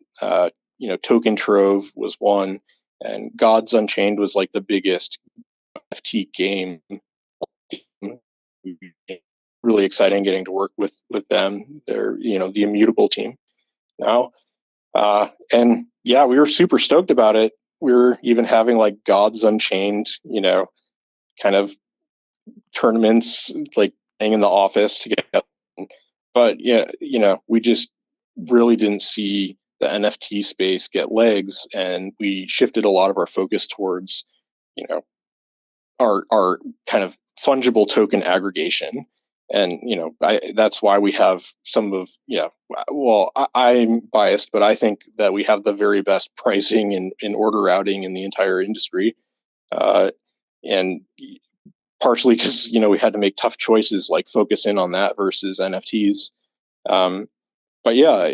Token Trove was one, and Gods Unchained was like the biggest NFT game. Really exciting getting to work with them. They're, the Immutable team now. And yeah, we were super stoked about it. We were even having like Gods Unchained, kind of tournaments, like playing in the office together. But yeah, we just really didn't see the NFT space get legs, and we shifted a lot of our focus towards, our kind of fungible token aggregation. And, that's why we have some of, I'm biased, but I think that we have the very best pricing and order routing in the entire industry. And partially because, we had to make tough choices, like focus in on that versus NFTs. But yeah,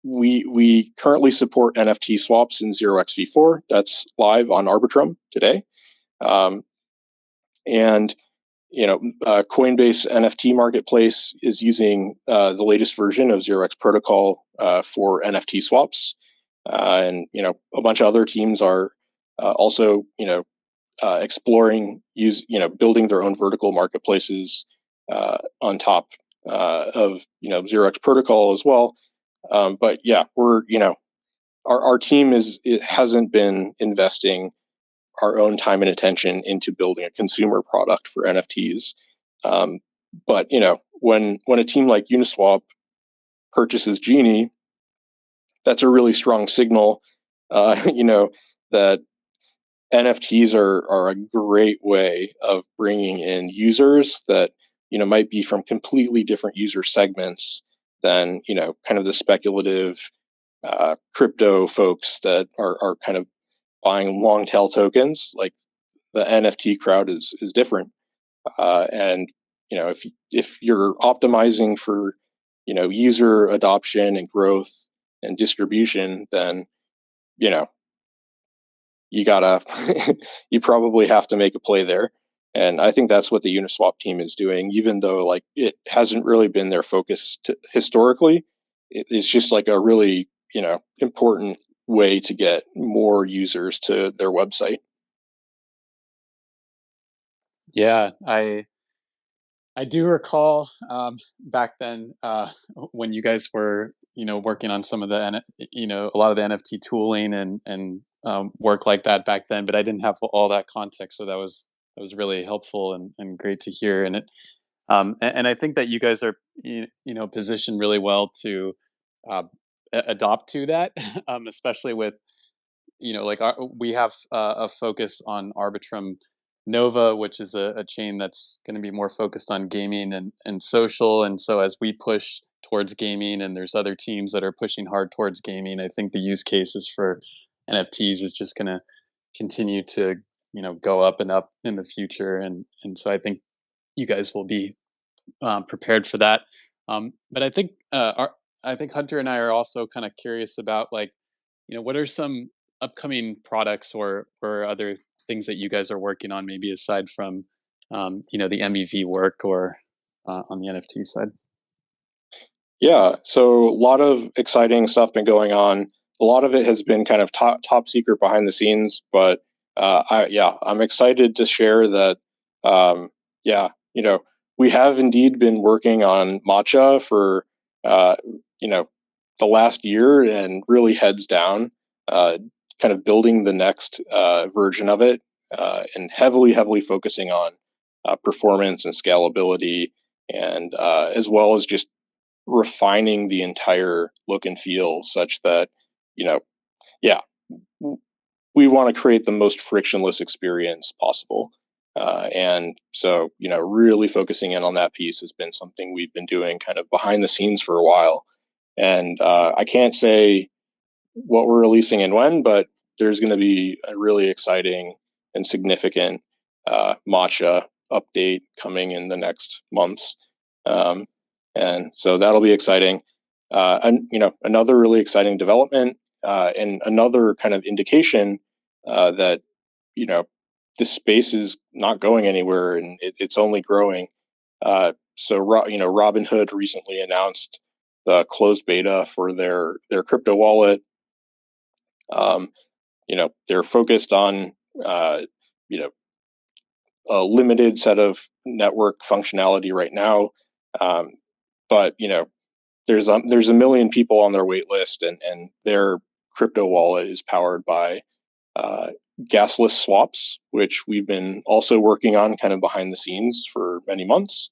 we currently support NFT swaps in 0xv4. That's live on Arbitrum today. And Coinbase NFT marketplace is using the latest version of 0x protocol for NFT swaps. And, a bunch of other teams are also, exploring, building their own vertical marketplaces on top of, 0x protocol as well. But yeah, we're, our team hasn't been investing our own time and attention into building a consumer product for NFTs. But when a team like Uniswap purchases Genie, that's a really strong signal, that NFTs are a great way of bringing in users that might be from completely different user segments than kind of the speculative crypto folks that are kind of buying long tail tokens. Like the NFT crowd is different, and if you're optimizing for user adoption and growth and distribution, then you gotta you probably have to make a play there. And I think that's what the Uniswap team is doing, even though like it hasn't really been their focus historically. It's just like a really important way to get more users to their website. Yeah, I do recall back then when you guys were working on some of the a lot of the NFT tooling and work like that back then, but I didn't have all that context, so that was really helpful and great to hear. And it and I think that you guys are positioned really well to uh, adopt to that, especially with like we have a focus on Arbitrum Nova, which is a chain that's going to be more focused on gaming and social. And so as we push towards gaming, and there's other teams that are pushing hard towards gaming, I think the use cases for NFTs is just going to continue to go up and up in the future. And so I think you guys will be prepared for that. But I think Hunter and I are also kind of curious about like, what are some upcoming products or other things that you guys are working on, maybe aside from the MEV work or on the NFT side? Yeah, so a lot of exciting stuff been going on. A lot of it has been kind of top secret behind the scenes, but I'm excited to share that. We have indeed been working on matcha for uh, you know the last year, and really heads down, kind of building the next version of it, and heavily focusing on performance and scalability, and as well as just refining the entire look and feel, such that you know yeah we want to create the most frictionless experience possible. And so, really focusing in on that piece has been something we've been doing kind of behind the scenes for a while. And I can't say what we're releasing and when, but there's going to be a really exciting and significant matcha update coming in the next months. Um, and so that'll be exciting. Another really exciting development, and another kind of indication that you know this space is not going anywhere, and it's only growing. Robinhood recently announced the closed beta for their crypto wallet. Um, they're focused on uh, you know a limited set of network functionality right now, um, but there's a million people on their wait list, and their crypto wallet is powered by uh, gasless swaps, which we've been also working on kind of behind the scenes for many months.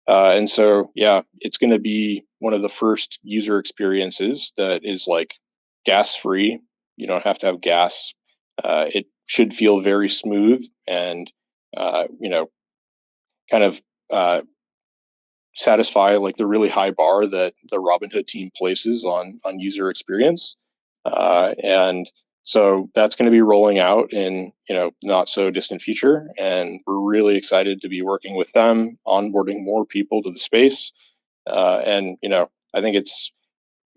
And so, it's going to be one of the first user experiences that is like gas free. You don't have to have gas. It should feel very smooth, and uh, you know, kind of satisfy like the really high bar that the Robinhood team places on user experience. And so that's going to be rolling out in not so distant future, and we're really excited to be working with them, onboarding more people to the space. And I think it's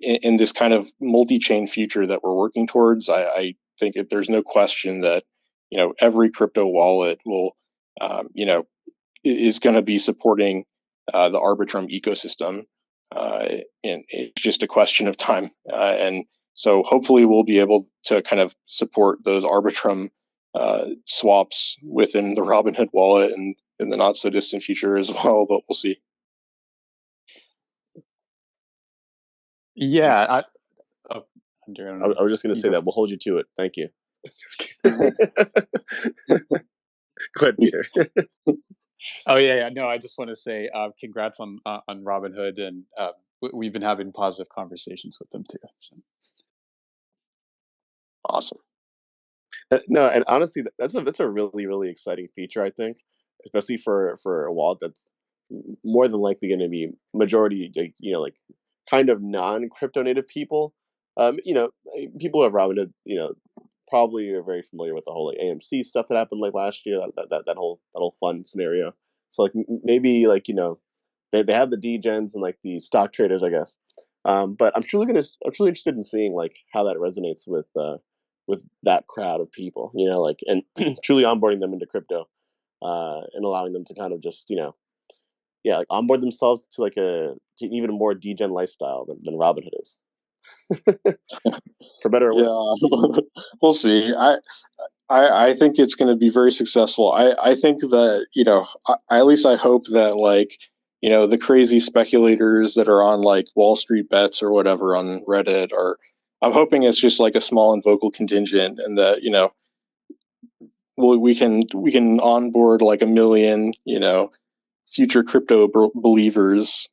in this kind of multi-chain future that we're working towards. I think there's no question that every crypto wallet will is going to be supporting the Arbitrum ecosystem, and it's just a question of time. And so hopefully we'll be able to kind of support those Arbitrum swaps within the Robinhood wallet and in the not so distant future as well, but we'll see. Yeah. Oh, I was just going to say that we'll hold you to it. Thank you. Go ahead, Peter. Oh yeah. No, I just want to say congrats on Robinhood, and we've been having positive conversations with them too. So. Awesome. No, and honestly, that's a really exciting feature. I think, especially for a wallet that's more than likely going to be majority, like kind of non crypto native people. People who have Robinhood, probably are very familiar with the whole like AMC stuff that happened like last year. That whole fun scenario. So like maybe like they have the degens and like the stock traders, I guess. But I'm truly interested in seeing like how that resonates with that crowd of people, like, and truly onboarding them into crypto, and allowing them to kind of just, like onboard themselves to like to even a more degen lifestyle than Robinhood is, for better or worse. Yeah, we'll see. I think it's going to be very successful. I think that, at least I hope that like, the crazy speculators that are on like Wall Street Bets or whatever on Reddit I'm hoping it's just like a small and vocal contingent, and that, we can onboard like a million, future crypto believers,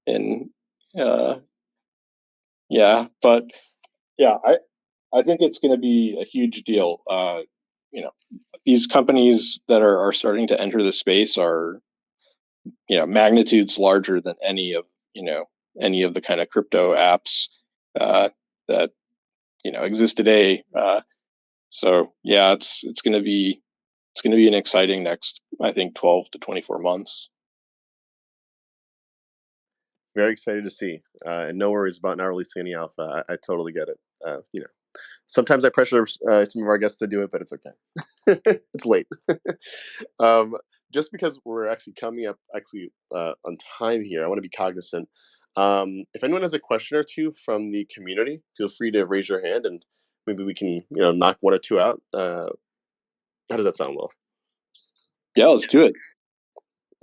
and uh, but yeah, I think it's going to be a huge deal. These companies that are starting to enter the space are, magnitudes larger than any of the kind of crypto apps that exist today. So yeah, it's going to be an exciting next, I think, 12 to 24 months. Very excited to see, and no worries about not releasing any alpha. I totally get it. Sometimes I pressure some of our guests to do it, but it's okay. It's late. um, just because we're actually coming up on time here, I want to be cognizant. If anyone has a question or two from the community, feel free to raise your hand, and maybe we can knock one or two out. How does that sound, Will? Yeah, let's do it.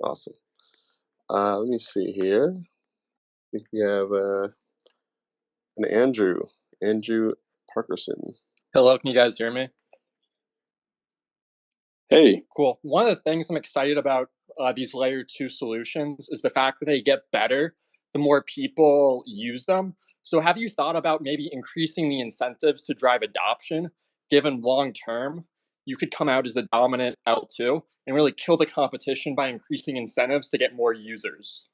Awesome. Let me see here. I think we have an Andrew Parkerson. Hello, can you guys hear me? Hey, Cool. One of the things I'm excited about these layer 2 solutions is the fact that they get better the more people use them. So have you thought about maybe increasing the incentives to drive adoption, given long term you could come out as the dominant L2 and really kill the competition by increasing incentives to get more users?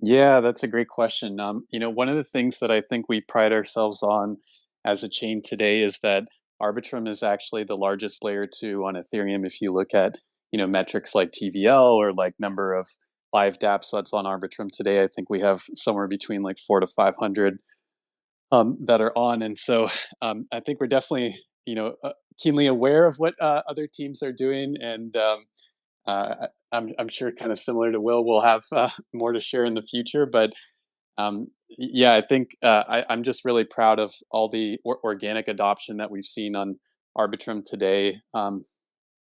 Yeah, that's a great question. One of the things that I think we pride ourselves on as a chain today is that Arbitrum is actually the largest layer two on Ethereum. If you look at, metrics like TVL or like number of live dApps that's on Arbitrum today, I think we have somewhere between like 400 to 500 that are on. And so I think we're definitely, keenly aware of what other teams are doing. And I'm sure kind of similar to Will, we'll have more to share in the future. But yeah, I think I'm just really proud of all the organic adoption that we've seen on Arbitrum today.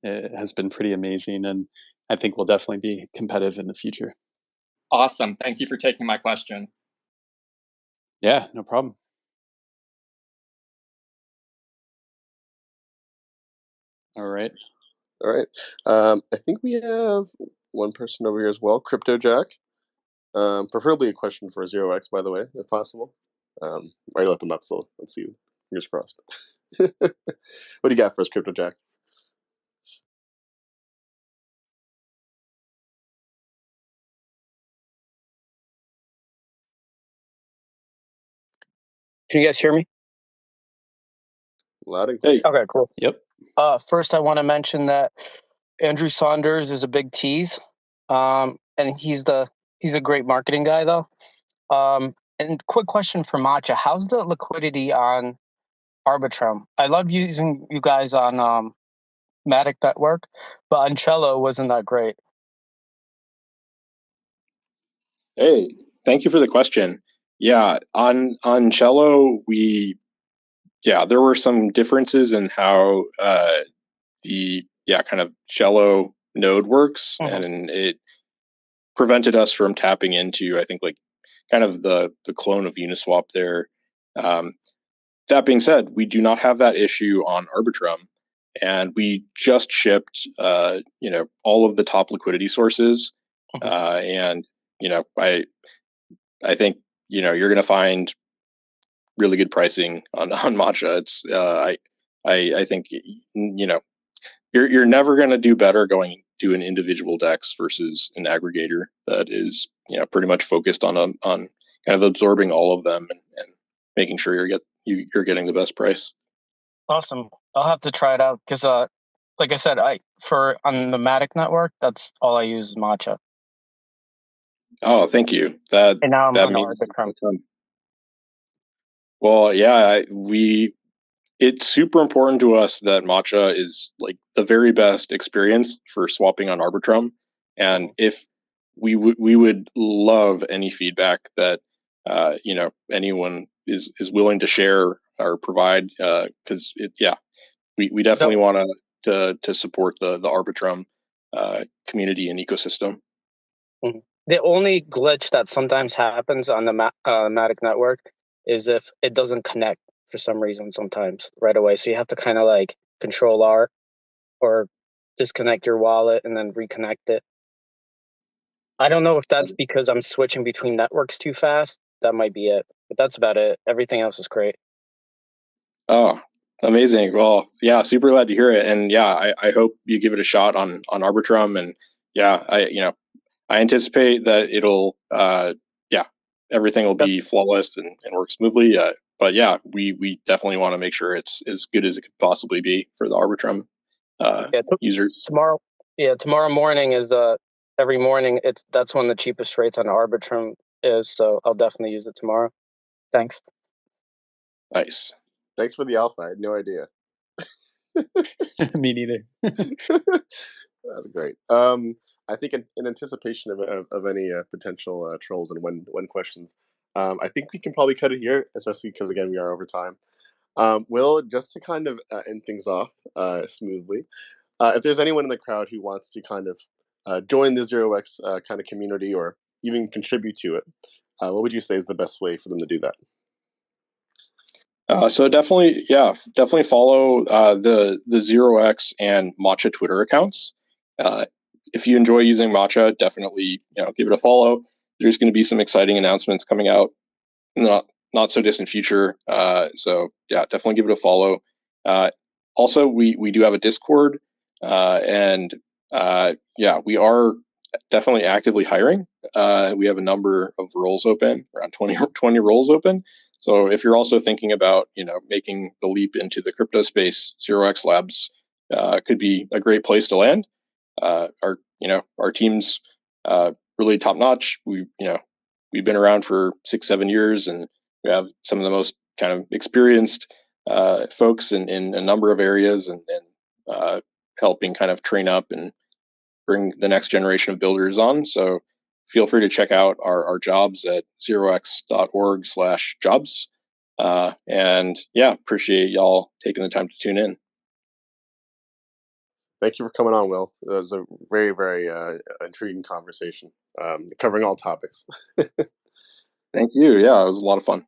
It has been pretty amazing, and I think we'll definitely be competitive in the future. Awesome. Thank you for taking my question. Yeah, no problem. All right. I think we have one person over here as well, Crypto Jack. Preferably a question for 0x, by the way, if possible. I already let them up, so let's see. Fingers crossed. What do you got for us, Crypto Jack? Can you guys hear me? Loud and clear. hey, Okay, cool. Yep. First, I want to mention that Andrew Saunders is a big tease, and he's a great marketing guy, though. And quick question for Matcha: how's the liquidity on Arbitrum? I love using you guys on Matic Network, but on Cello wasn't that great. hey, thank you for the question. Yeah, on Cello, there were some differences in how the kind of Cello node works, Mhm. and it prevented us from tapping into, I think, like kind of the clone of Uniswap there. Um, that being said, we do not have that issue on Arbitrum, and we just shipped all of the top liquidity sources, Mhm. and I think you're going to find really good pricing on Matcha. It's I think you're never going to do better going to an individual DEX versus an aggregator that is pretty much focused on kind of absorbing all of them and making sure you're getting the best price. Awesome. I'll have to try it out because, like I said, on the Matic Network, that's all I use is Matcha, Oh, thank you. That and now I'm that on means Arbitrum. a ton. Well, yeah, it's super important to us that Matcha is like the very best experience for swapping on Arbitrum, and if we would love any feedback that anyone is willing to share or provide, because we definitely want to support the Arbitrum community and ecosystem. Mhm. The only glitch that sometimes happens on the Matic network is if it doesn't connect for some reason sometimes right away. So you have to kind of like control R or disconnect your wallet and then reconnect it. I don't know if that's because I'm switching between networks too fast. That might be it. But that's about it. Everything else is great. Oh, amazing. Well, yeah, super glad to hear it. And yeah, I hope you give it a shot on Arbitrum. And yeah, I anticipate that it'll everything will be flawless and work smoothly. But yeah, we definitely want to make sure it's as good as it could possibly be for the Arbitrum users. Tomorrow. Yeah, tomorrow morning is every morning. That's when the cheapest rates on Arbitrum is. So I'll definitely use it tomorrow. Thanks. Nice. Thanks for the alpha. I had no idea. Me neither. That's great. I think in anticipation of any potential trolls and when questions, I think we can probably cut it here, especially because again we are over time. Will, just to kind of end things off smoothly, if there's anyone in the crowd who wants to kind of join the 0x kind of community or even contribute to it, what would you say is the best way for them to do that? So definitely follow the 0x and Matcha Twitter accounts. If you enjoy using Matcha, definitely give it a follow. There's going to be some exciting announcements coming out in the not so distant future. So yeah, definitely give it a follow. Also, we do have a Discord, and we are definitely actively hiring. We have a number of roles open, around 20 roles open. So if you're also thinking about making the leap into the crypto space, 0x Labs could be a great place to land. Our team's really top notch. We've been around for 6-7 years, and we have some of the most kind of experienced folks in a number of areas, and helping kind of train up and bring the next generation of builders on. So feel free to check out our jobs at 0x.org/jobs. And yeah, appreciate y'all taking the time to tune in. Thank you for coming on, Will. It was a very, very intriguing conversation, covering all topics. Thank you. Yeah, it was a lot of fun.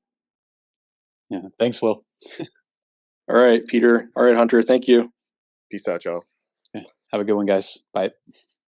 Yeah, thanks, Will. All right, Peter. All right, Hunter. Thank you. Peace out, y'all. Have a good one, guys. Bye.